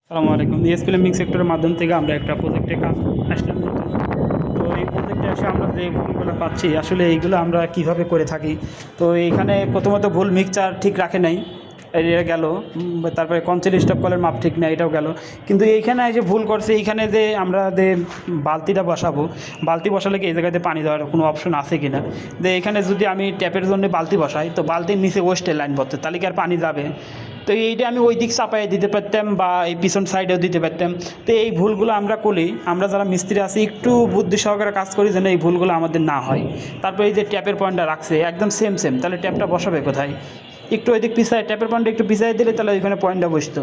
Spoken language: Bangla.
আসসালামু আলাইকুম। এসপি লিমিং সেক্টরের মাধ্যম থেকে আমরা একটা প্রজেক্টে কাজ আসলাম নতুন। তো এই প্রজেক্টে এসে আমরা যে ভুলগুলো পাচ্ছি আসলে এইগুলো আমরা কিভাবে করে থাকি। তো এইখানে প্রথমত ভুল মিক্সচার ঠিক রাখে নাই, এটা গেল। তারপরে কনসিল স্টপ কলের মাপ ঠিক নেই, এটাও গেল। কিন্তু এইখানে যে ভুল করছে, এইখানে যে আমরা যে বালতিটা বসাবো, বালতি বসালে কি এই জায়গাতে পানি দেওয়ার কোনো অপশন আছে কি না। যে এখানে যদি আমি ট্যাপের জন্য বালতি বসাই, তো বালতির নিচে ওয়েস্টের লাইন পড়ছে, তাহলে কি আর পানি যাবে? তো এইটা আমি ওই দিক চাপাইয়ে দিতে পারতাম বা এই পিছন সাইডেও দিতে পারতাম। তো এই ভুলগুলো আমরা করি, আমরা যারা মিস্ত্রি আছি একটু বুদ্ধি সহকারে কাজ করি যেন এই ভুলগুলো আমাদের না হয়। তারপরে এই যে ট্যাপের পয়েন্টটা রাখছে একদম সেম, তাহলে ট্যাপটা বসাবে কোথায়? একটু ওই দিক পিছায়, ট্যাপের পয়েন্টটা একটু পিছাই দিলে তাহলে ওইখানে পয়েন্টটা বসতো।